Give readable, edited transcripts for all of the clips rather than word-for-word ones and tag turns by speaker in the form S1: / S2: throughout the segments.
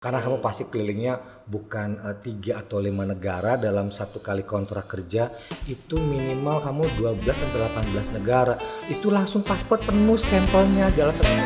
S1: Karena kamu pasti kelilingnya bukan 3 atau 5 negara dalam satu kali kontrak kerja, itu minimal kamu 12 sampai 18 negara. Itu langsung paspor penuh stempelnya jalan terus.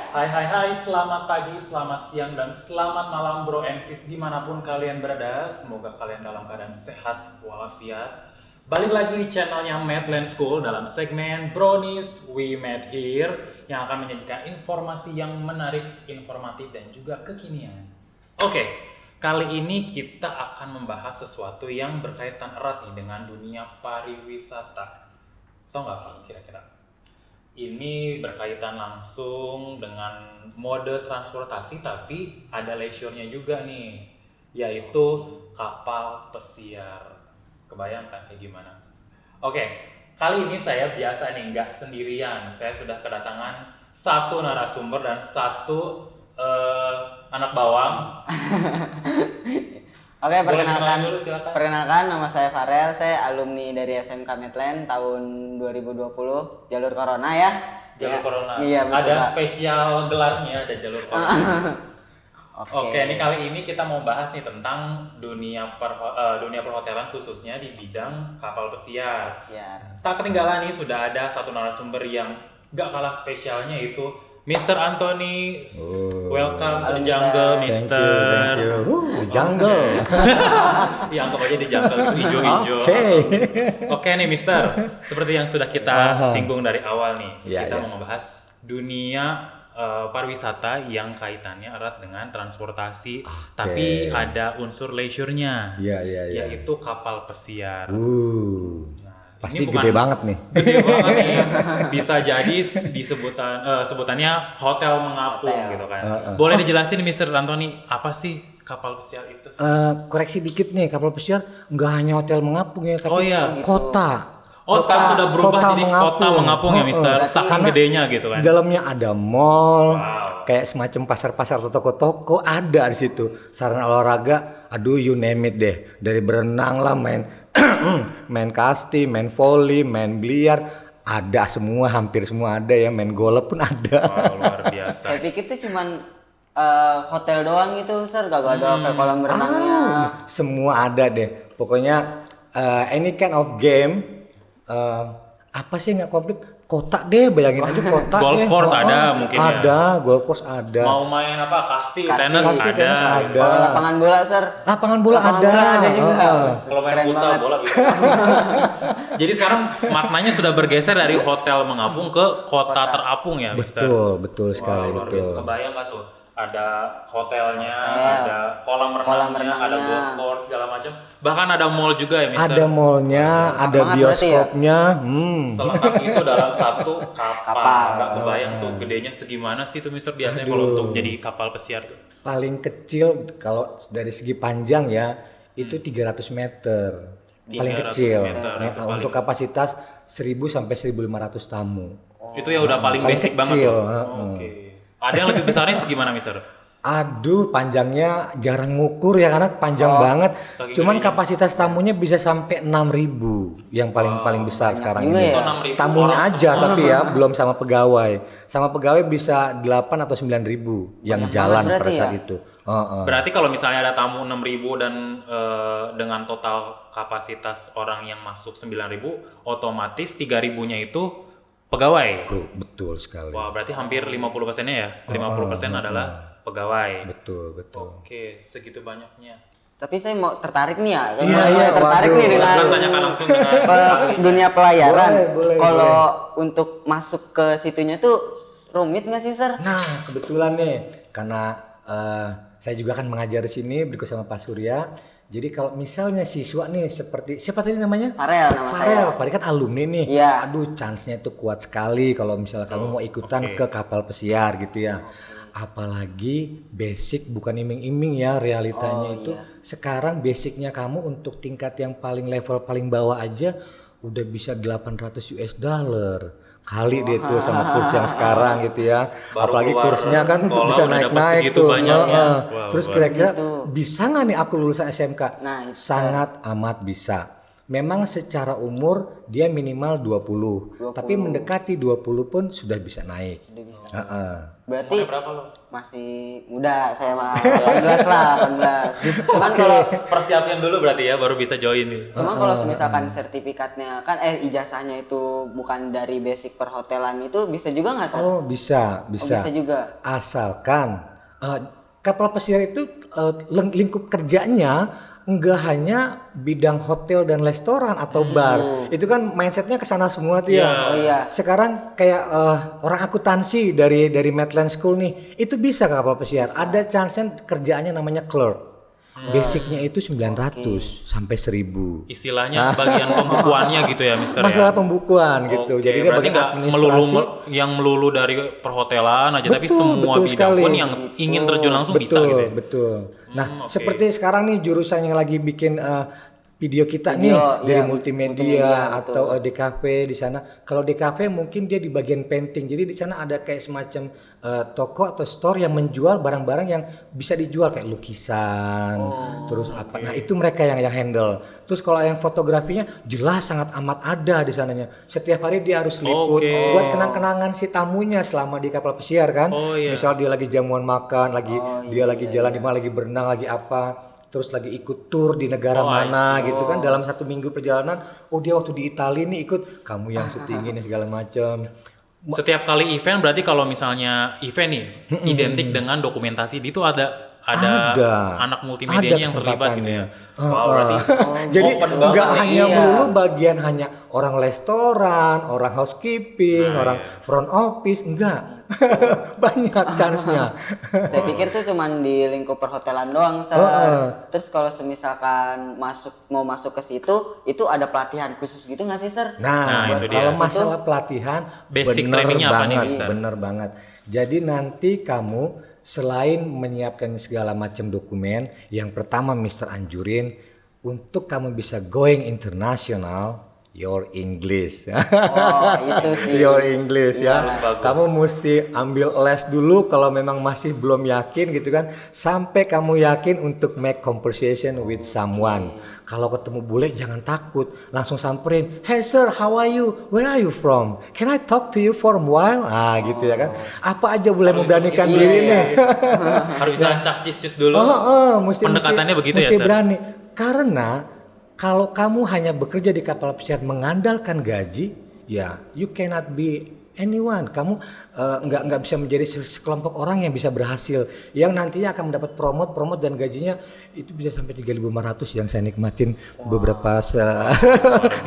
S2: Hai, selamat pagi, selamat siang, dan selamat malam bro and sis dimanapun kalian berada. Semoga kalian dalam keadaan sehat walafiat. Balik lagi di channelnya Madland School dalam segmen Brownies We Met Here yang akan menyajikan informasi yang menarik, informatif, dan juga kekinian. Oke, kali ini kita akan membahas sesuatu yang berkaitan erat nih dengan dunia pariwisata. Tahu nggak Pak kira-kira? Ini berkaitan langsung dengan mode transportasi tapi ada leisure-nya juga nih, yaitu kapal pesiar. Kebayangkan kayak gimana? Oke, kali ini saya biasa nih nggak sendirian. Saya sudah kedatangan satu narasumber dan satu anak bawang.
S3: Oke,
S2: Boleh kenalan dulu, silakan.
S3: perkenalkan nama saya Farel, saya alumni dari SMK Medland tahun 2020, jalur Corona ya.
S2: Jalur Corona.
S3: Iya, betul,
S2: Ada
S3: Pak.
S2: spesial gelarnya, ada jalur Corona. Oke, ini
S3: Oke.
S2: kali ini kita mau bahas nih tentang dunia perhotelan khususnya di bidang kapal pesiar.
S3: Siap.
S2: Tak ketinggalan nih sudah ada satu narasumber yang gak kalah spesialnya yaitu Mr. Anthony. Welcome to the jungle,
S1: Thank
S2: Mr.
S1: you. The jungle.
S2: Ya anggap aja di jungle itu hijau-hijau.
S1: Oke.
S2: Oke nih Mister, seperti yang sudah kita singgung dari awal nih,
S1: Iya,
S2: kita
S1: iya.
S2: mau membahas dunia pariwisata yang kaitannya erat dengan transportasi, tapi ada unsur leisure-nya,
S1: Iya, iya, iya.
S2: yaitu kapal pesiar.
S1: Pasti
S2: Ini bukan-
S1: gede banget nih.
S2: Gede banget nih, bisa jadi sebutannya hotel mengapung
S3: Hotel.
S2: gitu kan. Boleh dijelasin Mister Anthony, apa sih kapal pesiar itu?
S1: Koreksi dikit nih, kapal pesiar nggak hanya hotel mengapung ya, tapi
S2: Oh iya.
S1: kota.
S2: Oh sekarang sudah berubah jadi kota mengapung ya Mister,
S1: Heeh.
S2: saking
S1: Karena
S2: gedenya gitu kan.
S1: Di dalamnya ada mall,
S2: Wow.
S1: kayak semacam pasar-pasar atau toko-toko ada di situ. Sarana olahraga, aduh you name it deh. Dari berenang lah, main main kasti, main volley, main biliar, ada semua, hampir semua ada ya. Main golf pun ada.
S2: Wow, luar biasa.
S3: Saya pikir itu cuman hotel doang gitu, Sir. Gak ada ke kolam renangnya.
S1: Semua ada deh. Pokoknya any kind of game. Apa sih nggak komplit? Kota deh, bayangin aja kota
S2: Golf
S1: deh.
S2: course ada mungkin ya?
S1: Ada, golf course ada.
S2: Mau main apa? Kasti,
S3: Kasti,
S2: tenis
S1: kasti,
S2: ada.
S1: tenis ada.
S3: Oh, lapangan bola, Sir.
S1: Lapangan bola
S3: Lapangan
S1: ada.
S3: bola ada juga.
S1: Heeh.
S2: Kalau main
S3: Keren
S2: futsal
S3: banget.
S2: bola bisa. Jadi sekarang maknanya sudah bergeser dari hotel mengapung ke kota terapung ya, Mister.
S1: Betul sekali,
S2: Wow, luar
S1: betul.
S2: biasa. Kebayang nggak tuh? Ada hotelnya,
S3: Hotel.
S2: ada kolam
S3: Kolam
S2: renangnya, ada
S3: renangnya.
S2: golf course segala macam. Bahkan ada mall juga ya, Mister.
S1: Ada mallnya, ada
S3: banget berarti ya?
S1: bioskopnya.
S2: Selengkap itu dalam satu kapal.
S3: Kapal.
S2: Nggak kebayang tuh gedenya segimana sih tuh Mister biasanya kalau untuk jadi kapal pesiar tuh.
S1: Paling kecil kalau dari segi panjang ya, itu 300 meter. Paling
S2: 300
S1: kecil.
S2: meter,
S1: Ya,
S2: itu paling-
S1: untuk kapasitas 1000 sampai 1500 tamu.
S2: Itu ya udah paling
S1: paling
S2: basic banget
S1: kecil,
S2: tuh.
S1: heeh.
S2: Oke. Ada yang lebih besarnya segimana, Mister?
S1: Aduh, panjangnya jarang ngukur ya karena panjang banget.
S2: saking
S1: Cuman
S2: gedenya.
S1: kapasitas tamunya bisa sampai 6.000 yang paling besar sekarang
S3: juga
S1: ini.
S3: ya.
S2: 6.000
S1: Tamunya
S2: orang
S1: aja tapi ya belum sama pegawai. Sama pegawai bisa 8 atau 9.000 yang jalan
S3: banget
S1: pada
S3: berarti
S1: saat
S3: ya?
S1: itu. Heeh.
S2: Berarti kalau misalnya ada tamu 6.000 dan dengan total kapasitas orang yang masuk 9.000, otomatis 3.000-nya itu pegawai.
S1: Betul sekali.
S2: Wah, berarti hampir 50%-nya ya. 50% adalah pegawai.
S1: Betul.
S2: Oke, segitu banyaknya.
S3: Tapi saya mau tertarik nih ya.
S1: Iya,
S3: tertarik
S1: waduh.
S3: nih dengan
S2: Silakan tanyakan langsung dengan
S3: dunia pelayaran.
S1: Boleh,
S3: Kalau untuk masuk ke situnya tuh rumit nggak sih, Sir?
S1: Nah, kebetulan nih karena saya juga kan mengajar di sini berikut sama Pak Surya. Jadi kalau misalnya siswa nih seperti siapa tadi namanya?
S3: Farel nama
S1: Farel,
S3: saya.
S1: Farel kan alumni nih.
S3: Iya.
S1: Aduh, chance-nya itu kuat sekali kalau misalnya kamu mau ikutan ke kapal pesiar gitu ya. Apalagi basic bukan iming-iming ya realitanya itu. Sekarang basicnya kamu untuk tingkat yang paling level paling bawah aja udah bisa 800 US dollar. Kali deh tuh sama kurs yang sekarang gitu ya.
S2: Baru
S1: Apalagi
S2: keluar
S1: kursnya kan
S2: sekolah
S1: bisa
S2: udah dapat
S1: naik-naik
S2: segitu
S1: tuh.
S2: banyaknya.
S1: Heeh.
S2: Wow,
S1: Terus
S2: luar
S1: kira-kira bisa nggak nih aku lulusan SMK?
S3: Nah, itu.
S1: Sangat amat bisa. Memang secara umur dia minimal 20, tapi mendekati 20 pun sudah bisa naik.
S3: Udah bisa.
S1: Heeh.
S3: Berarti
S2: Umurnya berapa lo?
S3: masih muda, saya mah 18 lah, 18. Cuman kalau
S2: Persiapin dulu berarti ya baru bisa join nih.
S3: kalau misalkan sertifikatnya kan ijazahnya itu bukan dari basic perhotelan itu bisa juga nggak, Sar?
S1: Oh, bisa.
S3: Bisa juga.
S1: Asalkan kapal pesiar itu lingkup kerjanya enggak hanya bidang hotel dan restoran atau bar. Itu kan mindsetnya ke sana semua tuh ya.
S3: Oh iya.
S1: Sekarang kayak orang akuntansi dari Medland School nih, itu bisa kapal pesiar. Ada chance-nya kerjaannya namanya clerk. Basicnya itu 900 sampai 1000.
S2: Istilahnya bagian pembukuannya gitu ya, Mister.
S1: Masalah
S2: ya?
S1: pembukuan gitu.
S2: Oke,
S1: Jadi dia
S2: berarti
S1: bagian
S2: nggak
S1: administrasi.
S2: melulu dari perhotelan aja, tapi semua
S1: betul
S2: bidang
S1: sekali.
S2: pun yang ingin terjun langsung bisa gitu ya.
S1: Betul. Nah,
S2: oke.
S1: seperti sekarang nih jurusan yang lagi bikin video kita nih dari
S3: iya,
S1: multimedia atau DKV di sana. Kalau DKV mungkin dia di bagian painting. Jadi di sana ada kayak semacam toko atau store yang menjual barang-barang yang bisa dijual kayak lukisan, terus apa. Nah, itu mereka yang handle. Terus kalau yang fotografinya jelas sangat amat ada di sananya. Setiap hari dia harus liput
S2: Oke.
S1: buat kenang-kenangan si tamunya selama di kapal pesiar kan.
S2: Oh, iya.
S1: Misal dia lagi jamuan makan, dia lagi jalan di mana, lagi berenang, lagi apa, terus lagi ikut tur di negara mana gitu kan, dalam 1 minggu perjalanan. Oh, dia waktu di Italia nih ikut, kamu yang syutingin segala macam.
S2: Setiap kali event berarti kalau misalnya event nih identik dengan dokumentasi itu ada anak multimedianya yang terlibat gitu ya. Wow, berarti
S1: Jadi
S2: open
S1: nggak
S2: banget nih.
S1: hanya melulu bagian hanya orang restoran, orang housekeeping, orang front office, enggak. Banyak chance-nya.
S3: Saya pikir tuh cuman di lingkup perhotelan doang, Sar. Terus kalau semisalkan mau masuk ke situ, itu ada pelatihan khusus gitu nggak sih, Sar?
S2: Nah, itu dia.
S1: Kalau masalah pelatihan,
S2: Basic
S1: bener
S2: trainingnya apa nih,
S1: banget,
S2: Mister?
S1: bener banget. Jadi nanti kamu selain menyiapkan segala macam dokumen, yang pertama Mister anjurin untuk kamu bisa going internasional, your English.
S3: Itu sih.
S1: Your English ya.
S2: bagus.
S1: Kamu mesti ambil les dulu kalau memang masih belum yakin gitu kan, sampai kamu yakin untuk make conversation with someone. Kalau ketemu bule jangan takut, langsung samperin, "Hey sir, how are you? Where are you from? Can I talk to you for a while?" Ah gitu ya kan. Apa aja boleh memberanikan diri nih.
S2: Harus bisa cas-cis dulu.
S1: Mesti
S2: Pendekatannya begitu ya,
S1: mesti
S2: Sar?
S1: berani. Karena kalau kamu hanya bekerja di kapal pesiar mengandalkan gaji, ya you cannot be anyone. Kamu nggak bisa menjadi sekelompok orang yang bisa berhasil, yang nantinya akan mendapat promote dan gajinya itu bisa sampai 3.500 yang saya nikmatin beberapa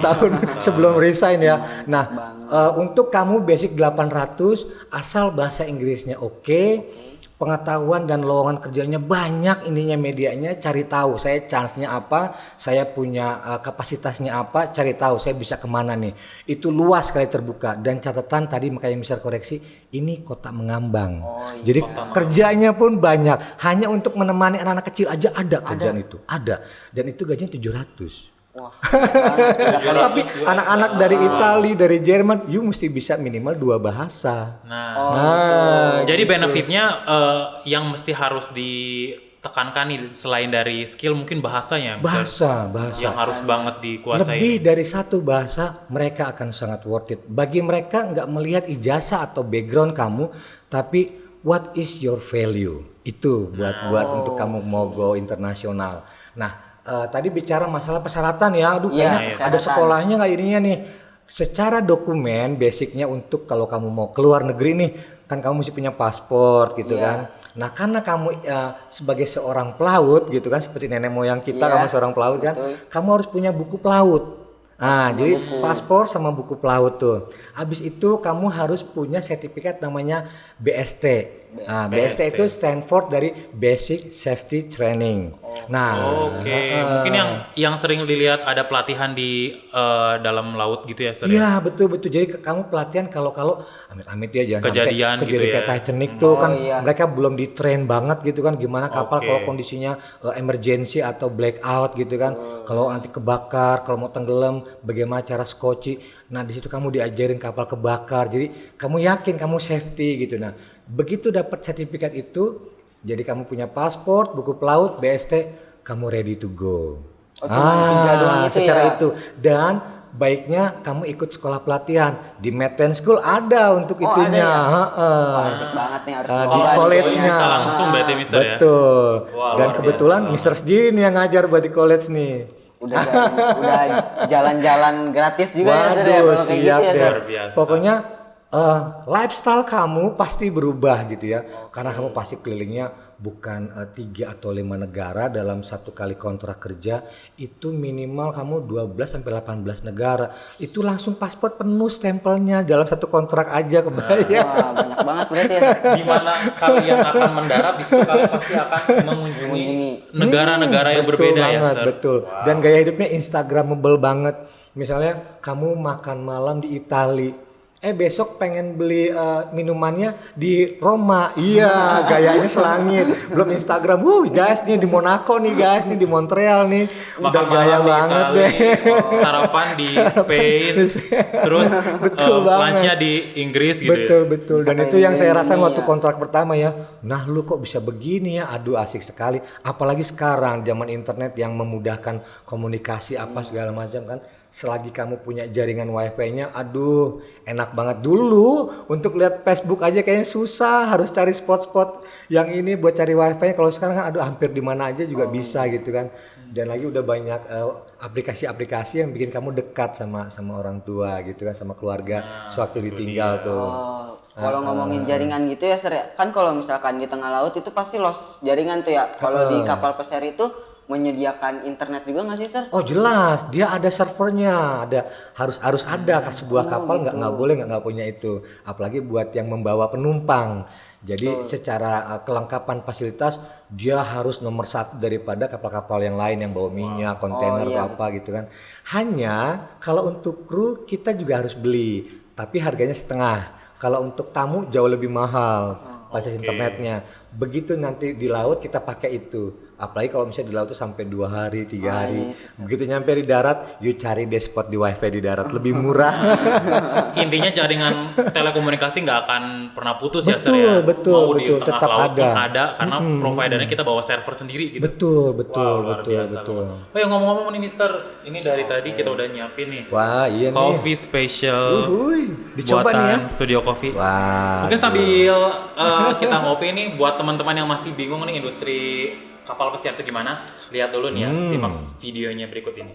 S1: tahun sebelum resign ya. Nah, untuk kamu basic 800 asal bahasa Inggrisnya oke. Pengetahuan dan lowongan kerjanya banyak, ininya medianya cari tahu saya chance-nya apa, saya punya kapasitasnya apa, cari tahu saya bisa kemana nih. Itu luas sekali terbuka, dan catatan tadi makanya bisa koreksi, ini kota mengambang. Jadi kerjanya pun banyak, hanya untuk menemani anak-anak kecil aja ada kerjaan itu, ada, dan itu gajinya 700.
S3: Wah.
S1: Tapi anak-anak dari Italia, dari Jerman, you mesti bisa minimal 2 bahasa.
S2: Nah, jadi benefitnya yang mesti harus ditekankan nih selain dari skill mungkin bahasanya,
S1: bahasa
S2: yang harus banget dikuasai.
S1: lebih dari 1 bahasa, mereka akan sangat worth it. Bagi mereka nggak melihat ijazah atau background kamu, tapi what is your value, itu buat untuk kamu mau go internasional. Nah, tadi bicara masalah persyaratan ya, aduh kayaknya ada sekolahnya nggak ininya nih. Secara dokumen basicnya untuk kalau kamu mau keluar negeri nih, kan kamu mesti punya paspor gitu kan. Nah, karena kamu sebagai seorang pelaut gitu kan, seperti nenek moyang kita, kamu seorang pelaut kan, kamu harus punya buku pelaut. Nah, jadi paspor sama buku pelaut tuh. Habis itu kamu harus punya sertifikat namanya BST. Nah, BST itu Stanford dari Basic Safety Training. Nah,
S2: Mungkin yang sering dilihat ada pelatihan di dalam laut gitu ya, Sir?
S1: iya betul. Jadi kamu pelatihan kalau amit-amit ya jangan
S2: Kejadian
S1: sampai
S2: gitu
S1: kejadian
S2: ya.
S1: kayak Titanic tuh kan, mereka belum di train banget gitu kan, gimana kapal kalau kondisinya emergency atau blackout gitu kan, kalau nanti kebakar, kalau mau tenggelam bagaimana cara skoci. Nah, di situ kamu diajarin kapal kebakar, jadi kamu yakin kamu safety gitu. Nah, begitu dapat sertifikat itu, jadi kamu punya paspor, buku pelaut, BST, kamu ready to go.
S3: Oh, cuma 3 doang itu
S1: secara
S3: ya?
S1: itu. Dan baiknya kamu ikut sekolah pelatihan di Medland School ada untuk
S3: Oh,
S1: itunya.
S3: ada ya?
S1: Heeh.
S3: Wah, asik banget nih, harus
S1: Di
S3: nyoba nih
S1: college-nya.
S3: kayaknya.
S2: langsung berarti Mister ya.
S1: Betul.
S2: Wah,
S1: Dan
S2: luar
S1: kebetulan
S2: biasa
S1: Mister sendiri nih yang ngajar buat di college nih.
S3: Udah jalan-jalan gratis juga ya Sir ya,
S1: Waduh,
S3: kalau kayak gitu
S1: siap
S3: ya
S1: deh.
S3: Sir.
S2: Luar biasa.
S1: Pokoknya lifestyle kamu pasti berubah gitu ya. Karena kamu pasti kelilingnya bukan 3 atau 5 negara dalam satu kali kontrak kerja. Itu minimal kamu 12 sampai 18 negara. Itu langsung paspor penuh stempelnya dalam satu kontrak aja, kebayang.
S3: Wah, banyak banget berarti ya Sir.
S2: Di mana kalian akan mendarat, di situ kalian pasti akan mengunjungi negara-negara yang
S1: Betul
S2: berbeda ya,
S1: banget,
S2: Sir.
S1: betul.
S2: Wow.
S1: Dan gaya hidupnya instagramable banget. Misalnya kamu makan malam di Itali, besok pengen beli minumannya di Roma. Iya, gayanya selangit. Belum Instagram, guys nih di Monaco nih guys, nih di Montreal nih. Udah
S2: Makan
S1: gaya
S2: malam di
S1: banget
S2: Itali,
S1: deh.
S2: sarapan di Spain, terus
S1: Betul banget.
S2: lunchnya di Inggris gitu
S1: Betul
S2: ya.
S1: betul. Dan
S3: Bisa
S1: itu yang saya
S3: kayak
S1: rasain
S3: gini
S1: waktu
S3: ya.
S1: kontrak pertama ya. Nah lu kok bisa begini ya? Aduh asik sekali. Apalagi sekarang zaman internet yang memudahkan komunikasi apa segala macam kan. Selagi kamu punya jaringan wifi-nya, aduh enak banget. Dulu untuk lihat Facebook aja kayaknya susah, harus cari spot-spot yang ini buat cari wifi-nya. Kalau sekarang kan aduh hampir di mana aja juga bisa gitu kan. Dan lagi udah banyak aplikasi-aplikasi yang bikin kamu dekat sama orang tua gitu kan, sama keluarga sewaktu ditinggal tuh.
S3: Oh, kalau ngomongin jaringan gitu ya Sir ya. Kan kalau misalkan di tengah laut itu pasti lost jaringan tuh ya. Kalau di kapal pesiar itu menyediakan internet juga nggak sih Sir?
S1: Oh jelas, dia ada servernya, harus ada sebuah kapal nggak boleh nggak punya itu, apalagi buat yang membawa penumpang. Jadi secara kelengkapan fasilitas dia harus nomor 1 daripada kapal-kapal yang lain yang bawa minyak, kontainer atau apa gitu kan. Hanya kalau untuk kru kita juga harus beli, tapi harganya setengah. Kalau untuk tamu jauh lebih mahal fasilitas internetnya. Begitu nanti di laut kita pakai itu. Apalagi kalau misalnya di laut itu sampai 2 hari, 3 hari. Begitu nyampe di darat, yuk cari deh spot di wifi di darat lebih murah.
S2: Intinya jaringan telekomunikasi nggak akan pernah putus ya, Sir ya.
S1: Betul,
S2: Mau di tengah
S1: tetap
S2: laut pun
S1: ada.
S2: ada karena providernya kita bawa server sendiri gitu.
S1: Betul,
S2: Wah, luar biasa banget. Oh ya ngomong-ngomong nih Mister, ini dari tadi kita udah nyiapin nih.
S1: Wah iya nih.
S2: Coffee special
S1: Dicoba nih ya.
S2: buatan Studio Coffee.
S1: Wah.
S2: Mungkin sambil kita ngopi nih buat teman-teman yang masih bingung nih industri kapal pesiar itu gimana, lihat dulu nih ya, simak videonya berikut ini.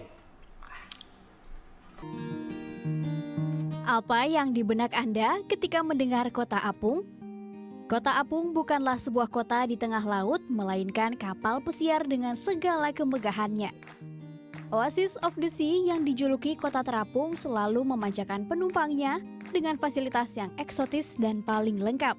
S4: Apa yang di benak Anda ketika mendengar Kota Apung? Kota Apung bukanlah sebuah kota di tengah laut, melainkan kapal pesiar dengan segala kemegahannya. Oasis of the Sea yang dijuluki Kota Terapung selalu memanjakan penumpangnya dengan fasilitas yang eksotis dan paling lengkap.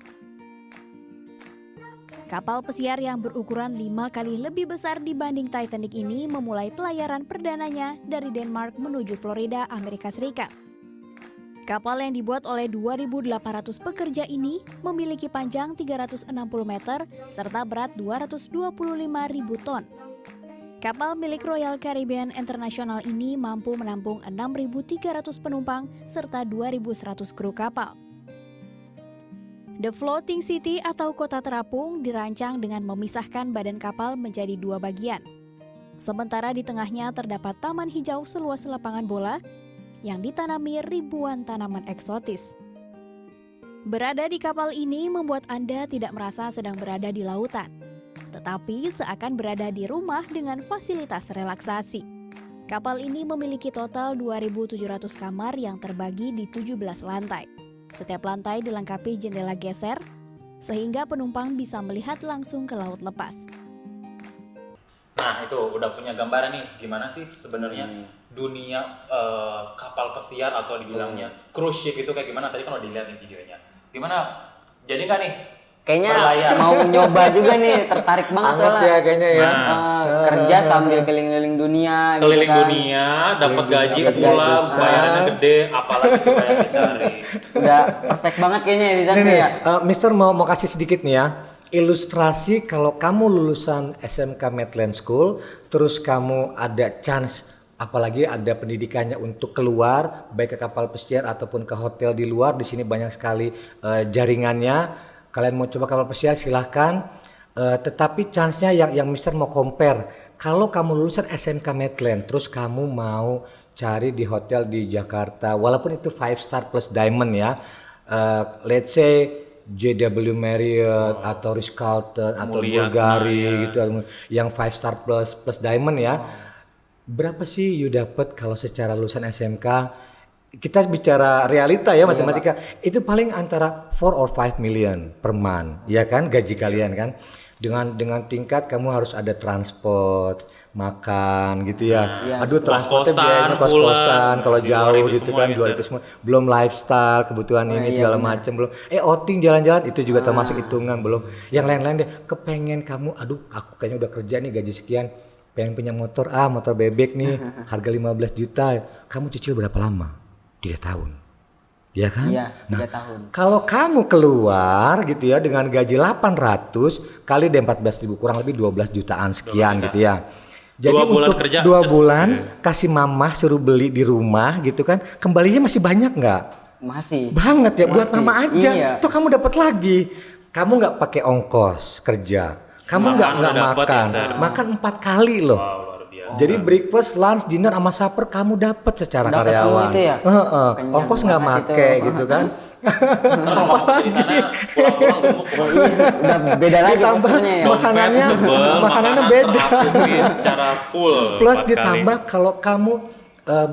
S4: Kapal pesiar yang berukuran 5 kali lebih besar dibanding Titanic ini memulai pelayaran perdananya dari Denmark menuju Florida, Amerika Serikat. Kapal yang dibuat oleh 2.800 pekerja ini memiliki panjang 360 meter serta berat 225.000 ton. Kapal milik Royal Caribbean International ini mampu menampung 6.300 penumpang serta 2.100 kru kapal. The Floating City atau Kota Terapung dirancang dengan memisahkan badan kapal menjadi 2 bagian. Sementara di tengahnya terdapat taman hijau seluas lapangan bola yang ditanami ribuan tanaman eksotis. Berada di kapal ini membuat Anda tidak merasa sedang berada di lautan, tetapi seakan berada di rumah dengan fasilitas relaksasi. Kapal ini memiliki total 2.700 kamar yang terbagi di 17 lantai. Setiap lantai dilengkapi jendela geser, sehingga penumpang bisa melihat langsung ke laut lepas.
S2: Nah itu udah punya gambaran nih, gimana sih sebenarnya dunia kapal pesiar atau dibilangnya cruise ship itu kayak gimana? Tadi kalau dilihat nih videonya, gimana? Jadi nggak nih?
S3: Kayaknya
S2: Berlayar.
S3: mau nyoba juga nih, tertarik banget
S1: Banget
S3: soalnya.
S1: ya kayaknya ya.
S3: Kerja sambil keliling-keliling dunia.
S2: Keliling
S3: gitu kan.
S2: dunia, dapat gaji
S1: dapat
S2: pula,
S1: gaji besar.
S2: bayarannya gede, apalagi itu yang dicari.
S3: Udah perfect banget kayaknya ya di sana
S1: Nih,
S3: ya.
S1: Mister mau kasih sedikit nih ya. Ilustrasi kalau kamu lulusan SMK Medland School, terus kamu ada chance, apalagi ada pendidikannya untuk keluar, baik ke kapal pesiar ataupun ke hotel di luar. Di sini banyak sekali jaringannya. Kalian mau coba kapal pesiar silahkan. Tetapi chance-nya yang Mister mau compare Kalau kamu lulusan SMK Medland, terus kamu mau cari di hotel di Jakarta, walaupun itu 5 star plus diamond ya, let's say JW Marriott atau Ritz-Carlton atau
S2: Mulia
S1: Bulgari
S2: Senayan.
S1: gitu, yang 5 star plus diamond ya. Berapa sih you dapat kalau secara lulusan SMK? Kita bicara realita ya, matematika. Itu paling antara 4 or 5 million per month, ya kan, gaji kalian kan. Dengan tingkat kamu harus ada transport, makan gitu ya. Aduh, transportnya
S2: Kos-kosan,
S1: biayanya kos-kosan kalau
S2: di luar
S1: jauh
S2: itu
S1: gitu
S2: semua
S1: kan,
S2: ya,
S1: luar
S2: Sir.
S1: itu semua. Belum lifestyle, kebutuhan ini segala macam, belum outing jalan-jalan itu juga termasuk hitungan, belum yang lain-lain deh. Kepengen kamu, aduh aku kayaknya udah kerja nih gaji sekian, pengen punya motor motor bebek nih, harga 15 juta. Kamu cicil berapa lama? 3 tahun. Ya kan?
S3: Iya, 3
S1: Nah,
S3: tahun.
S1: kalau kamu keluar gitu ya dengan gaji 800 kali deh 14.000 kurang lebih 12 jutaan sekian gitu ya. Jadi
S2: 2 bulan
S1: untuk
S2: kerja,
S1: 2
S2: cus,
S1: bulan
S2: gitu.
S1: kasih mamah suruh beli di rumah gitu kan, kembalinya masih banyak nggak?
S3: Masih.
S1: Banget ya, buat
S3: Masih.
S1: mama aja.
S3: Iya.
S1: Tuh kamu dapat lagi. Kamu nggak pakai ongkos kerja. Kamu
S2: Makan
S1: nggak
S2: udah dapet ya,
S1: makan.
S2: Sir.
S1: Makan 4 kali loh.
S2: Wow, luar biasa.
S1: Jadi breakfast, lunch, dinner sama supper kamu dapat secara
S3: Dapat
S1: karyawan.
S3: semua itu ya?
S1: Heeh.
S3: Kenyang
S1: Ongkos nggak
S3: banget
S1: make
S3: itu.
S1: gitu kan.
S2: Ntar rumah di sana pulang-pulang gemuk.
S3: Udah beda lagi
S1: Ditambah
S3: posturnya ya.
S1: makanannya,
S2: Tebel,
S1: makanannya
S2: makanan
S1: beda.
S2: terasupi secara full.
S1: Plus
S2: 4
S1: ditambah
S2: kali.
S1: kalau kamu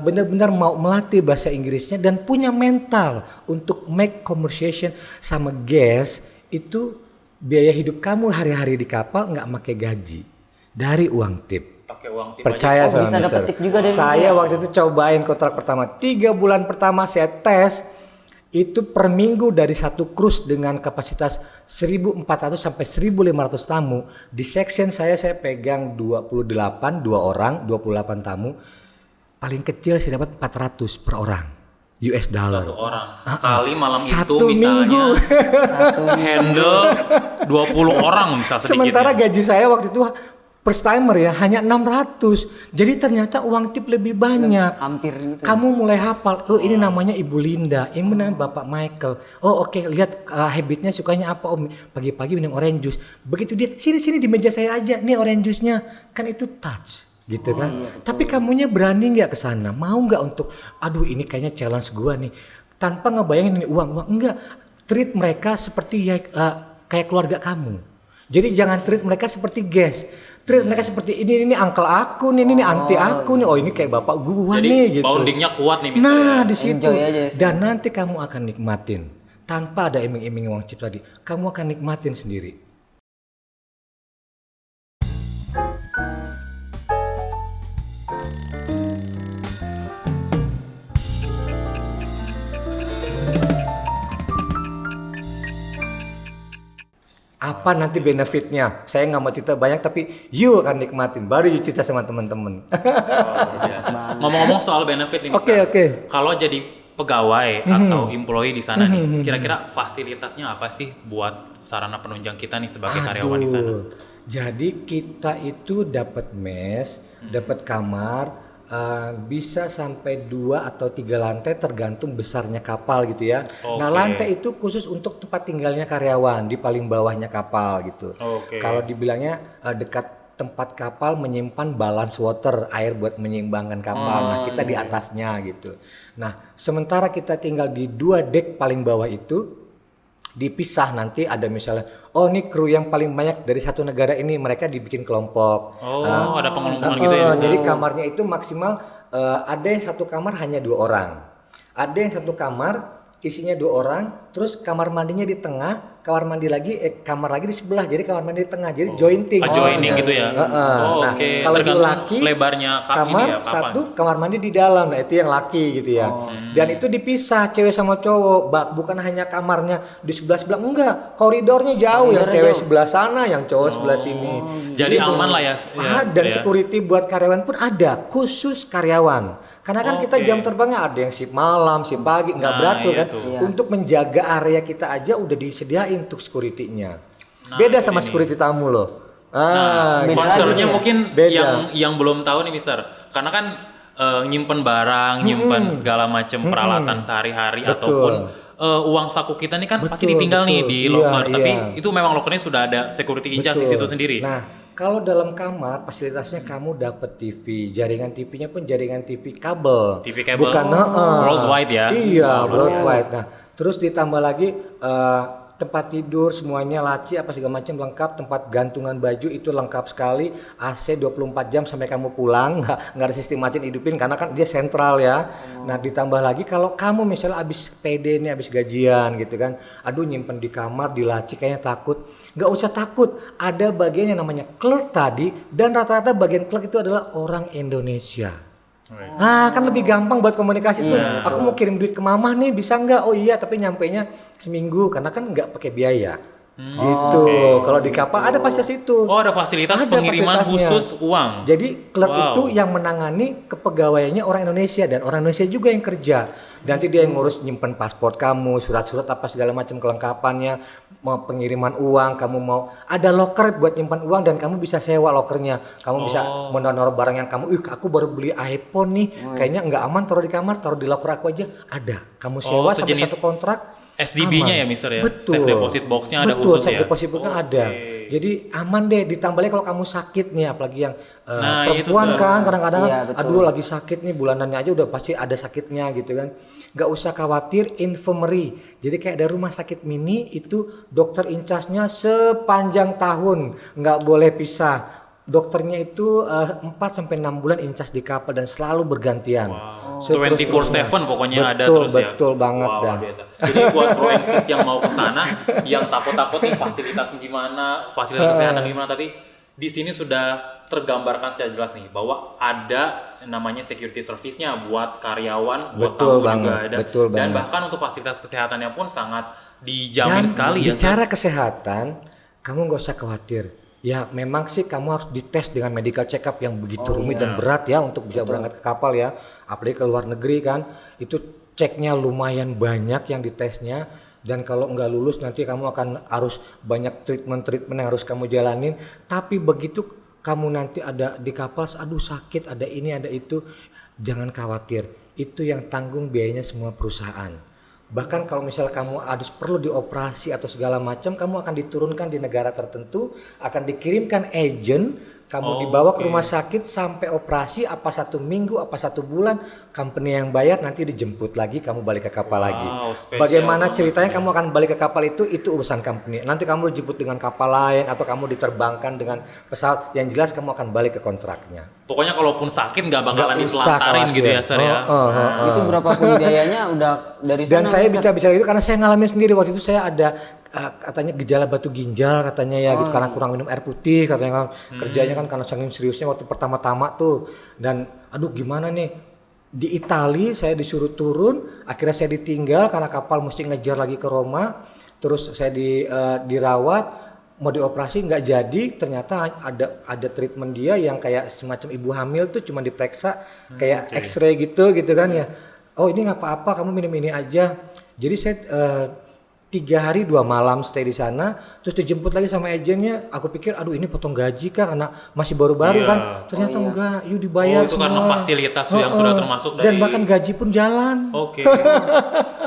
S1: benar-benar mau melatih bahasa Inggrisnya dan punya mental untuk make conversation sama guest, itu biaya hidup kamu hari-hari di kapal nggak pakai gaji, dari uang tip.
S2: Pakai uang tip
S1: Percaya
S3: Oh,
S1: sama
S3: bisa
S1: Mister.
S3: dapet tip juga dari
S1: Saya
S3: dia.
S1: waktu itu cobain kontrak pertama, 3 bulan pertama saya tes, itu per minggu dari satu cruise dengan kapasitas 1.400 sampai 1.500 tamu. Di section saya pegang 28, 2 orang, 28 tamu. Paling kecil saya dapat 400 per orang US dollar.
S2: satu orang. Kali malam
S1: Satu
S2: itu misalnya
S1: minggu.
S2: handle 20 orang misal sedikitnya.
S1: Sementara gaji saya waktu itu first timer ya hanya 600. Jadi ternyata uang tip lebih banyak.
S3: Hampir gitu.
S1: Kamu mulai hafal, oh ini namanya Ibu Linda, ini namanya Bapak Michael. Oh oke, lihat habitnya sukanya apa Om. Pagi-pagi minum orange juice. Begitu dia, sini di meja saya aja, nih orange juice-nya. Kan itu touch gitu kan.
S3: Iya,
S1: Tapi kamunya berani nggak ke sana? Mau nggak untuk, aduh ini kayaknya challenge gua nih. Tanpa ngebayangin ini uang. Enggak. Treat mereka seperti ya, kayak keluarga kamu. Jadi jangan treat mereka seperti guest. Treat mereka seperti ini uncle aku nih, ini anti aku nih. Oh ini kayak bapak gua
S2: Jadi
S1: nih gitu.
S2: bondingnya kuat nih misalnya.
S1: Nah di situ.
S3: Enjoy aja sih.
S1: Dan nanti kamu akan nikmatin tanpa ada iming-iming uang tip tadi. Kamu akan nikmatin sendiri. Apa nanti benefitnya? Saya nggak mau cerita banyak, tapi you akan nikmatin. Baru you cerita sama teman-teman.
S2: Luar biasa. Ngomong-ngomong soal benefit ini,
S1: Oke,
S2: Mister.
S1: oke.
S2: Kalau jadi pegawai atau employee di sana nih, kira-kira fasilitasnya apa sih buat sarana penunjang kita nih sebagai karyawan di sana?
S1: Jadi kita itu dapat mes, dapat kamar, bisa sampai 2 atau 3 lantai tergantung besarnya kapal gitu ya. Nah
S2: Oke.
S1: lantai itu khusus untuk tempat tinggalnya karyawan di paling bawahnya kapal gitu.
S2: Oke.
S1: Kalau dibilangnya dekat tempat kapal menyimpan balance water, air buat menyeimbangkan kapal. Nah kita di atasnya gitu. Nah sementara kita tinggal di 2 dek paling bawah itu, dipisah nanti ada misalnya, oh ini kru yang paling banyak dari satu negara ini, mereka dibikin kelompok.
S2: Oh, ada pengelompokan gitu ya. Mister?
S1: Jadi kamarnya itu maksimal ada yang satu kamar hanya 2 orang, ada yang satu kamar isinya 2 orang, terus kamar mandinya di tengah, kamar mandi lagi kamar lagi di sebelah, jadi kamar mandi di tengah, jadi jointing.
S2: Joining gitu ya. Oh,
S1: Nah
S2: oke.
S1: kalau itu
S2: Tergantung
S1: laki
S2: lebarnya
S1: kamar
S2: ini ya, kapan?
S1: satu, kamar mandi di dalam, nah itu yang laki gitu ya. Dan itu dipisah cewek sama cowok, bukan hanya kamarnya di sebelah enggak, koridornya jauh, yang cewek sebelah sana, yang cowok sebelah sini.
S2: Jadi aman lah ya.
S1: Dan security buat karyawan pun ada, khusus karyawan. Karena kan kita
S2: Oke.
S1: jam terbangnya ada yang shift malam, shift pagi, nggak
S2: Nah,
S1: beratur
S2: iya
S1: kan.
S2: tuh.
S3: Iya.
S1: Untuk menjaga area kita aja udah disediain untuk security-nya.
S2: Nah,
S1: Beda
S2: itu
S1: sama
S2: ini.
S1: security tamu loh.
S2: Nah,
S3: beda
S2: concernnya
S3: lagi ya.
S2: mungkin
S1: Beda.
S2: yang belum tahu nih, Mister. Karena kan nyimpen barang, nyimpen segala macam peralatan sehari-hari
S1: Betul.
S2: ataupun uang saku kita nih kan pasti
S1: Betul,
S2: ditinggal nih
S1: betul.
S2: di
S1: Iya,
S2: locker. Tapi
S1: iya.
S2: itu memang lokernya sudah ada security in charge di
S1: Betul.
S2: situ sendiri.
S1: Nah, Kalau dalam kamar fasilitasnya kamu dapat TV, jaringan TV-nya pun jaringan TV kabel.
S2: TV kabel.
S1: Bukan
S2: worldwide ya.
S1: Iya, worldwide. Nah, terus ditambah lagi tempat tidur semuanya, laci apa segala macam lengkap, tempat gantungan baju itu lengkap sekali, AC 24 jam sampai kamu pulang, nggak ada sistem matiin hidupin karena kan dia sentral ya. Nah ditambah lagi kalau kamu misalnya abis PD nih, abis gajian gitu kan, aduh nyimpen di kamar, di laci kayaknya takut, nggak usah takut, ada bagian yang namanya clerk tadi, dan rata-rata bagian clerk itu adalah orang Indonesia. Nah kan lebih gampang buat komunikasi tuh. Aku mau kirim duit ke mama nih, bisa nggak? Oh iya, tapi nyampainya seminggu karena kan nggak pakai biaya. Gitu. Kalau di kapal ada fasilitas itu.
S2: Oh, ada fasilitas
S1: Ada
S2: pengiriman
S1: fasilitasnya.
S2: khusus uang.
S1: Jadi clerk itu yang menangani kepegawaiannya orang Indonesia dan orang Indonesia juga yang kerja. Nanti dia yang ngurus nyimpen paspor kamu, surat-surat apa segala macam kelengkapannya, mau pengiriman uang, kamu mau ada locker buat nyimpan uang dan kamu bisa sewa lokernya. Kamu bisa menonor barang yang kamu, aku baru beli iPhone nih, kayaknya nggak aman taruh di kamar, taruh di locker aku aja. Ada. Kamu sewa sampai satu kontrak.
S2: SDB-nya ya Mister ya?
S1: Betul.
S2: Safe deposit box-nya ada
S1: Betul,
S2: khusus
S1: safe
S2: ya?
S1: deposit box-nya ada. Jadi aman deh, ditambah lagi kalau kamu sakit nih, apalagi yang
S2: itu,
S1: perempuan
S2: Sir.
S1: kan kadang-kadang
S3: Iya, betul.
S1: aduh lagi sakit nih, bulanannya aja udah pasti ada sakitnya gitu kan. Gak usah khawatir, infirmary. Jadi kayak ada rumah sakit mini itu dokter incasnya sepanjang tahun, nggak boleh pisah. Dokternya itu 4-6 bulan incas di kapal dan selalu bergantian.
S2: Wow.
S1: So,
S2: 24/7 pokoknya ada
S1: betul,
S2: terus ya.
S1: Betul banget
S2: Wow,
S1: dah.
S2: luar biasa. Jadi buat Proensis yang mau ke sana, yang takut-takut nih fasilitasnya gimana, fasilitas kesehatan gimana, tapi di sini sudah tergambarkan secara jelas nih bahwa ada namanya security service-nya buat karyawan, buat
S1: Betul
S2: tamu
S1: banget,
S2: juga ada.
S1: betul
S2: Dan
S1: banget.
S2: bahkan untuk fasilitas kesehatannya pun sangat dijamin
S1: Dan
S2: sekali ya.
S1: bicara kesehatan, kamu nggak usah khawatir. Ya memang sih kamu harus dites dengan medical check up yang begitu rumit dan berat ya untuk bisa berangkat ke kapal ya. Apalagi ke luar negeri kan, itu ceknya lumayan banyak yang ditesnya. Dan kalau nggak lulus nanti kamu akan harus banyak treatment yang harus kamu jalanin. Tapi begitu kamu nanti ada di kapal, aduh sakit, ada ini, ada itu, jangan khawatir. Itu yang tanggung biayanya semua perusahaan. Bahkan kalau misalnya kamu harus perlu dioperasi atau segala macam, kamu akan diturunkan di negara tertentu, akan dikirimkan agent, kamu dibawa ke rumah sakit sampai operasi apa 1 minggu, apa 1 bulan, company yang bayar, nanti dijemput lagi, kamu balik ke kapal lagi.
S2: spesial
S1: Bagaimana
S2: banget
S1: ceritanya
S2: ya.
S1: kamu akan balik ke kapal itu urusan company. Nanti kamu dijemput dengan kapal lain atau kamu diterbangkan dengan pesawat, yang jelas kamu akan balik ke kontraknya.
S2: Pokoknya kalaupun sakit nggak bakalan
S1: Nggak usah
S2: ditelantarin gitu ya,
S1: khawatir.
S2: Sir ya.
S3: Itu berapapun biayanya udah dari sana.
S1: Dan saya
S3: Mas.
S1: bisa bicara itu karena saya ngalamin sendiri. Waktu itu saya ada katanya gejala batu ginjal katanya ya gitu, karena kurang minum air putih katanya kan. Kerjanya kan karena saking seriusnya waktu pertama-tama tuh, dan aduh gimana nih, di Itali saya disuruh turun, akhirnya saya ditinggal karena kapal mesti ngejar lagi ke Roma. Terus saya dirawat, mau dioperasi nggak jadi, ternyata ada treatment dia yang kayak semacam ibu hamil tuh, cuma diperiksa kayak X-ray gitu kan ya. Oh ini nggak apa-apa, kamu minum ini aja. Jadi saya 3 hari 2 malam stay di sana, terus dijemput lagi sama agennya. Aku pikir aduh ini potong gaji kah karena masih baru-baru
S2: Iya.
S1: kan. Ternyata enggak, yuk dibayar
S2: itu
S1: semua.
S2: karena fasilitas yang sudah termasuk dari.
S1: Dan bahkan gaji pun jalan.
S2: Oke.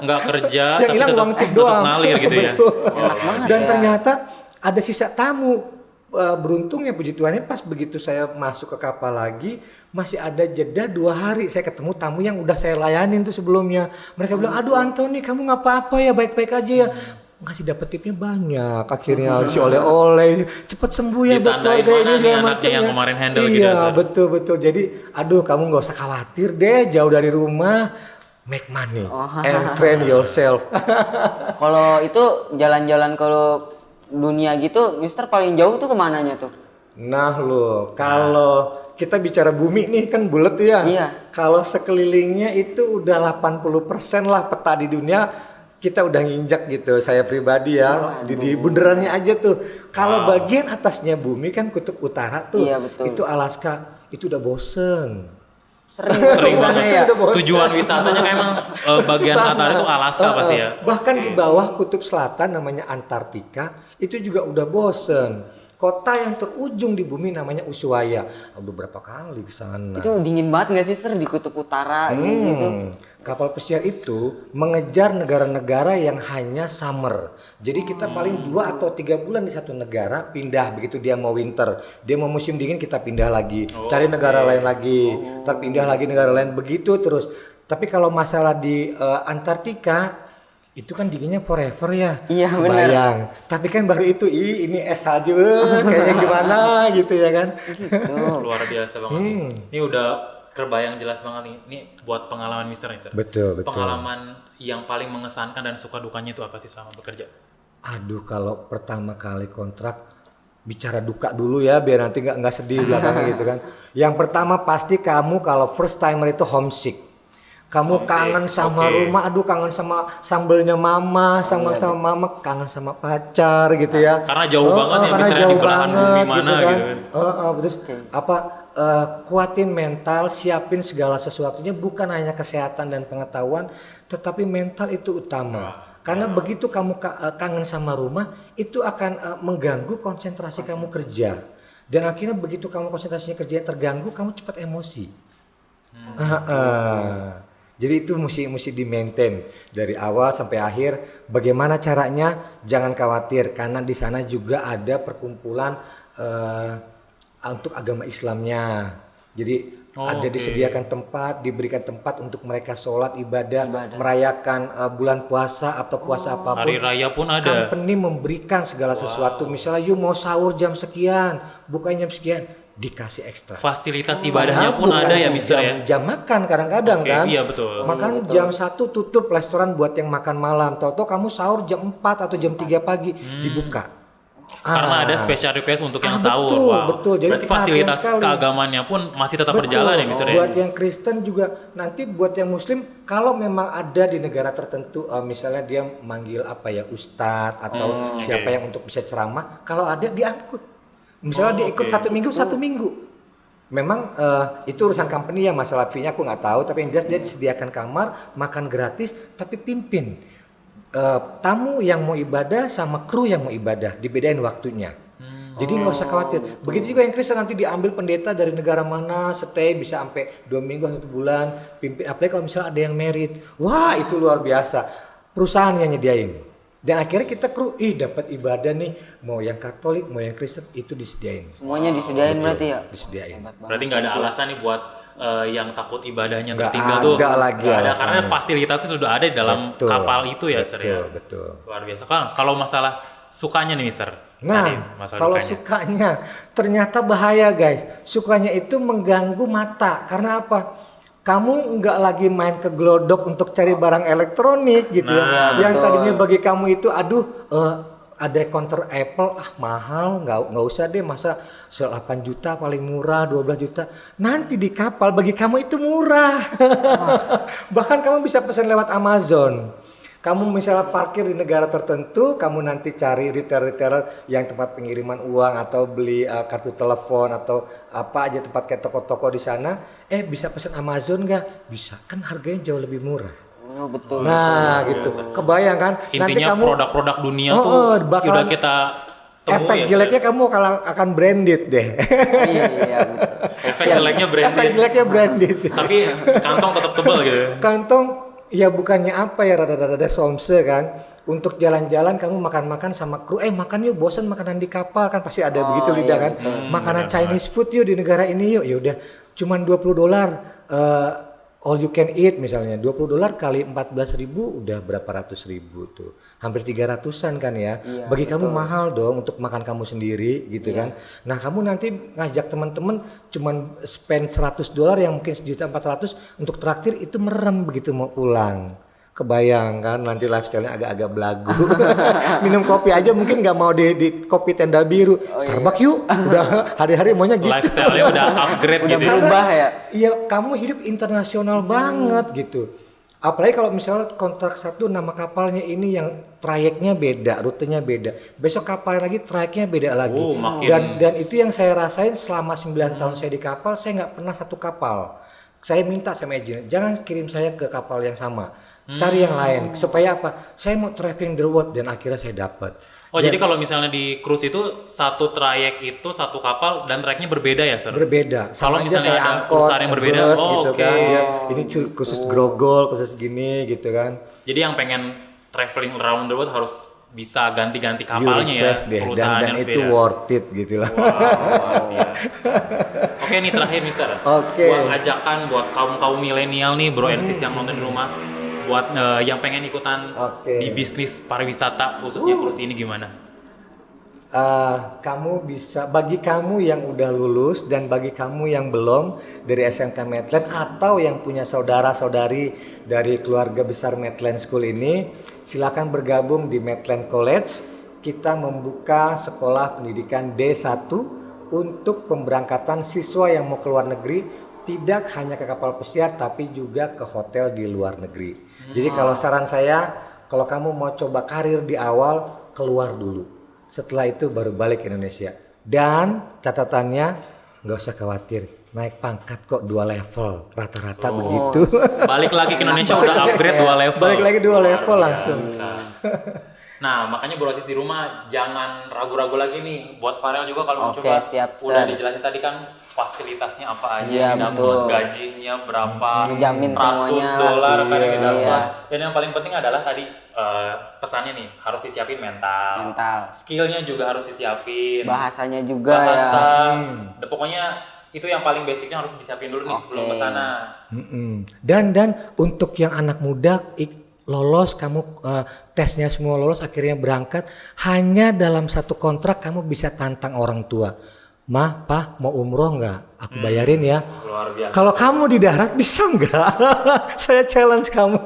S2: Nggak kerja
S1: Yang
S2: tapi
S1: hilang
S2: tetap,
S1: uang tip
S2: tetap
S1: doang.
S2: ngalir gitu ya.
S1: Betul.
S3: Enak banget
S1: Dan
S3: ya.
S1: ternyata ada sisa tamu. Beruntungnya puji Tuhan, pas begitu saya masuk ke kapal lagi, masih ada jeda 2 hari, saya ketemu tamu yang udah saya layanin tuh sebelumnya. Mereka bilang, aduh Anthony kamu nggak apa-apa ya, baik-baik aja ya. Ngasih dapet tipnya banyak, akhirnya harus oleh-oleh, cepet sembuh ya buat
S2: Ditandain
S1: keluarga
S2: mana
S1: ini
S2: nih
S1: segala
S2: anaknya
S1: macam
S2: yang
S1: ya.
S2: kemarin handle
S1: Iya,
S2: gitu ya, Sir?
S1: betul. Jadi aduh kamu nggak usah khawatir deh, jauh dari rumah, make money and train yourself.
S3: Kalau itu jalan-jalan kalau dunia gitu, Mister paling jauh tuh kemananya tuh?
S1: Nah loh, kalau kita bicara bumi nih kan bulat ya.
S3: Iya.
S1: Kalau sekelilingnya itu udah 80% lah peta di dunia kita udah nginjak gitu. Saya pribadi ya, di bundarannya aja tuh. Kalau bagian atasnya bumi kan kutub utara tuh,
S3: Iya, betul.
S1: itu Alaska, itu udah bosen.
S2: Sering banget
S1: Saya udah bosen.
S2: tujuan wisatanya kan emang bagian
S1: Kesana.
S2: atas itu Alaska pasti ya.
S1: Bahkan di bawah kutub selatan namanya Antartika itu juga udah bosen. Kota yang terujung di bumi namanya Ushuaia. Udah berapa kali ke sana.
S3: Itu dingin banget nggak sih Sir di kutub utara gitu?
S1: Kapal pesiar itu mengejar negara-negara yang hanya summer. Jadi kita paling 2 atau 3 bulan di satu negara, pindah begitu dia mau winter. Dia mau musim dingin, kita pindah lagi. Cari negara lain lagi. Terpindah lagi negara lain, begitu terus. Tapi kalau masalah di Antartika itu kan dinginnya forever ya.
S3: Iya,
S1: kebayang. Tapi kan baru itu ini es salju kayaknya gimana gitu ya kan.
S2: Luar biasa banget nih. Ini udah terbayang jelas banget nih. Ini buat pengalaman Mister nih, Sir.
S1: Betul.
S2: Pengalaman yang paling mengesankan dan suka dukanya itu apa sih selama bekerja?
S1: Aduh, kalau pertama kali kontrak bicara duka dulu ya biar nanti nggak sedih belakangan gitu kan. Yang pertama pasti kamu kalau first timer itu homesick. Kamu kangen sama rumah, aduh kangen sama sambelnya mama, sama mama, kangen sama pacar gitu ya.
S2: Karena jauh banget ya, misalnya di belahan bumi mana gitu kan.
S1: Terus kuatin mental, siapin segala sesuatunya, bukan hanya kesehatan dan pengetahuan, tetapi mental itu utama. Karena begitu kamu kangen sama rumah, itu akan mengganggu konsentrasi kamu kerja. Dan akhirnya begitu kamu konsentrasinya kerja terganggu, kamu cepat emosi. Jadi itu mesti di-maintain dari awal sampai akhir. Bagaimana caranya? Jangan khawatir karena di sana juga ada perkumpulan untuk agama Islamnya. Jadi ada disediakan tempat, diberikan tempat untuk mereka sholat, ibadah. Merayakan bulan puasa atau puasa apapun.
S2: Hari raya pun ada.
S1: Company memberikan segala sesuatu. Misalnya you mau sahur jam sekian, bukanya jam sekian, dikasih ekstra.
S2: Fasilitas ibadahnya pun ada ya Mister ya.
S1: Jam makan kadang-kadang kan.
S2: Iya betul.
S1: Makan jam 1 tutup restoran buat yang makan malam. Tahu-tahu kamu sahur jam 4 atau jam 3 pagi dibuka.
S2: Karena ada special request untuk yang sahur.
S1: Betul,
S2: Wow.
S1: betul. Jadi
S2: berarti fasilitas keagamannya pun masih tetap berjalan ya Mister ya.
S1: Buat yang Kristen juga, nanti buat yang Muslim kalau memang ada di negara tertentu misalnya dia manggil apa ya ustadz atau siapa yang untuk bisa ceramah, kalau ada diangkut. Misalnya dia ikut 1 minggu. Memang itu urusan company ya, masalah fee-nya aku nggak tahu, tapi yang jelas dia disediakan kamar, makan gratis, tapi pimpin tamu yang mau ibadah sama kru yang mau ibadah, dibedain waktunya. Jadi nggak usah khawatir. Begitu juga yang Kristen nanti diambil pendeta dari negara mana, stay bisa sampai 2 minggu 1 bulan, pimpin. Apalagi kalau misalnya ada yang merit, wah itu luar biasa. Perusahaan yang nyediain. Dan akhirnya kita kru, dapat ibadah nih, mau yang Katolik, mau yang Kristen itu disediain.
S3: Semuanya disediain berarti ya?
S1: Disediain.
S2: Berarti nggak ada alasan nih buat yang takut ibadahnya
S1: Nggak
S2: tertinggal tuh.
S1: ada lagi
S2: Nggak ada,
S1: alasannya.
S2: karena fasilitasnya sudah ada di dalam kapal itu ya, Sir ya.
S1: Betul.
S2: Luar biasa. Kalau masalah sukanya nih, Mister.
S1: Nah, kalau sukanya ternyata bahaya guys. Sukanya itu mengganggu mata. Karena apa? Kamu nggak lagi main ke Glodok untuk cari barang elektronik gitu ya. Yang tadinya bagi kamu itu, ada counter Apple, mahal, nggak usah deh, masa 8 juta paling murah, 12 juta. Nanti di kapal bagi kamu itu murah. Bahkan kamu bisa pesan lewat Amazon. Kamu misalnya parkir di negara tertentu, kamu nanti cari retailer yang tempat pengiriman uang atau beli kartu telepon atau apa aja tempat kayak toko-toko di sana, bisa pesan Amazon nggak? Bisa, kan harganya jauh lebih murah.
S3: Oh, betul.
S1: Nah, gitu. Kebayang kan?
S2: Intinya
S1: nanti kamu
S2: produk-produk dunia tuh udah kita temui
S1: efek
S2: ya,
S1: jeleknya kamu akan branded deh.
S3: Iya.
S2: Efek jeleknya branded.
S1: Efek jeleknya branded.
S2: Tapi kantong tetap tebal gitu.
S1: Kantong ya bukannya apa ya, rada-rada somse kan. Untuk jalan-jalan kamu makan-makan sama kru, makan yuk, bosan makanan di kapal kan pasti ada begitu lidah kan. Makanan Chinese food yuk di negara ini yuk. Ya udah, cuman $20 all you can eat misalnya. $20 kali 14.000 udah berapa ratus ribu tuh. Hampir 300-an kan ya. Bagi kamu mahal dong untuk makan kamu sendiri gitu kan. Nah, kamu nanti ngajak teman-teman cuman spend $100 yang mungkin 1.400.000 untuk traktir, itu merem begitu mau pulang. Kebayang kan nanti lifestyle-nya agak-agak belagu. Minum kopi aja mungkin nggak mau di kopi tenda biru. Starbucks yuk. Udah hari-hari maunya gitu.
S2: Lifestyle-nya udah upgrade
S3: Udah
S2: gitu.
S3: berubah ya.
S1: Iya, kamu hidup internasional banget gitu. Apalagi kalau misalnya kontrak satu, nama kapalnya ini yang trayeknya beda, rutenya beda. Besok kapal lagi trayeknya beda lagi. Dan itu yang saya rasain selama 9 tahun saya di kapal, saya nggak pernah satu kapal. Saya minta sama agent, jangan kirim saya ke kapal yang sama. Cari yang lain supaya apa? Saya mau traveling the world dan akhirnya saya dapat.
S2: Oh, jadi kalau misalnya di cruise itu satu trayek itu satu kapal dan trayeknya berbeda ya, Sir?
S1: Berbeda.
S2: Kalau
S1: Sama aja
S2: misalnya
S1: kayak
S2: ada
S1: angkot,
S2: perusahaan yang berbeda,
S1: bus
S2: oh,
S1: gitu
S2: oke.
S1: kan. Dia ini khusus grogol, khusus gini gitu kan.
S2: Jadi yang pengen traveling around the world harus bisa ganti-ganti
S1: You
S2: kapalnya ya,
S1: request deh
S2: perusahaan
S1: dan
S2: yang
S1: itu
S2: beda.
S1: worth it gitu lah.
S2: Wow, luar biasa. Oke nih terakhir Mister,
S1: Oke.
S2: buat ajakan buat kaum milenial nih Bro and Sis yang nonton di rumah, buat yang pengen ikutan
S1: Oke.
S2: di bisnis pariwisata khususnya cruise ini gimana?
S1: Kamu bisa, bagi kamu yang udah lulus dan bagi kamu yang belum dari SMK Medland atau yang punya saudara-saudari dari keluarga besar Medland School ini, silakan bergabung di Medland College. Kita membuka sekolah pendidikan D1 untuk pemberangkatan siswa yang mau ke luar negeri, tidak hanya ke kapal pesiar tapi juga ke hotel di luar negeri. Jadi kalau saran saya, kalau kamu mau coba karir di awal, keluar dulu. Setelah itu baru balik ke Indonesia. Dan catatannya nggak usah khawatir, naik pangkat kok 2 level, rata-rata begitu.
S2: Balik lagi ke Indonesia udah upgrade 2 level.
S1: Balik lagi 2 level
S2: Luar
S1: langsung.
S2: biasa. Nah, makanya Bro Sis di rumah jangan ragu-ragu lagi nih. Buat Farel juga kalau mau
S3: Oke,
S2: coba,
S3: siap,
S2: udah
S3: Sir.
S2: dijelasin tadi kan fasilitasnya apa aja
S3: Iya,
S2: yang didapat,
S3: betul.
S2: gajinya berapa,
S3: Ngejamin semuanya.
S2: $100 kan yang didapat.
S3: Iya.
S2: Dan yang paling penting adalah tadi pesannya nih harus disiapin mental.
S3: Mental.
S2: Skillnya juga harus disiapin.
S3: Bahasanya juga
S2: Bahasa.
S3: ya.
S2: Pokoknya itu yang paling basicnya harus disiapin dulu nih sebelum
S3: Oke.
S2: ke sana.
S1: Dan untuk yang anak muda lolos, kamu tesnya semua lolos, akhirnya berangkat, hanya dalam satu kontrak kamu bisa tantang orang tua. Mah, Pah, mau umroh nggak? Aku bayarin ya.
S2: Luar biasa.
S1: Kalau kamu di darat bisa nggak? Saya challenge kamu.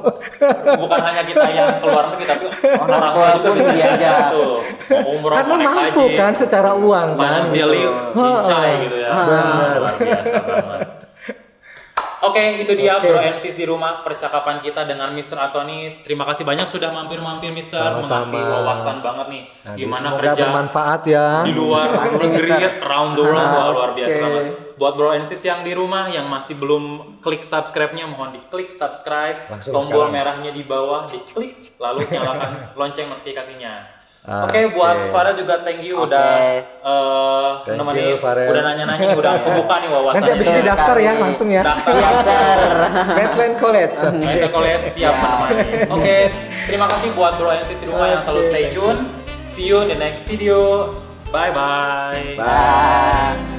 S2: Bukan hanya kita yang keluar negeri tapi orang
S3: tua
S2: tua juga
S3: pun
S2: bisa
S3: diajak.
S2: tuh. Mau umroh,
S1: Karena
S2: naik
S1: mampu
S2: haji,
S1: kan secara uang kan.
S2: financially cincai gitu ya.
S1: Benar.
S2: Luar biasa banget. Oke, itu dia
S1: Oke.
S2: Bro and Sis di rumah, percakapan kita dengan Mr. Anthony. Terima kasih banyak sudah mampir-mampir Mr.
S1: Sama-sama.
S2: Mengasih wawasan banget nih
S1: Aduh,
S2: gimana
S1: semoga
S2: kerja
S1: bermanfaat ya.
S2: di luar
S3: Pasti,
S2: negeri,
S3: Mister.
S2: around the world. Wah, luar biasa
S1: Oke.
S2: banget. Buat Bro and Sis yang di rumah yang masih belum klik subscribe-nya, mohon diklik subscribe,
S1: Langsung
S2: tombol
S1: sekarang.
S2: merahnya di bawah diklik, lalu nyalakan lonceng notifikasinya.
S1: Oke.
S2: Oke, buat Farel juga thank you
S3: Oke.
S2: udah
S1: Thank
S2: nemenin,
S1: you, Farel.
S2: udah nanya-nanya, udah kebuka nih wawasannya.
S1: Nanti abis ini daftar ya langsung ya.
S2: Daftar.
S1: Medland College.
S2: Kita kalian siap menemani. Oke, terima kasih buat Bro and Sis di rumah yang selalu stay tune. See you in the next video. Bye bye.
S1: Bye.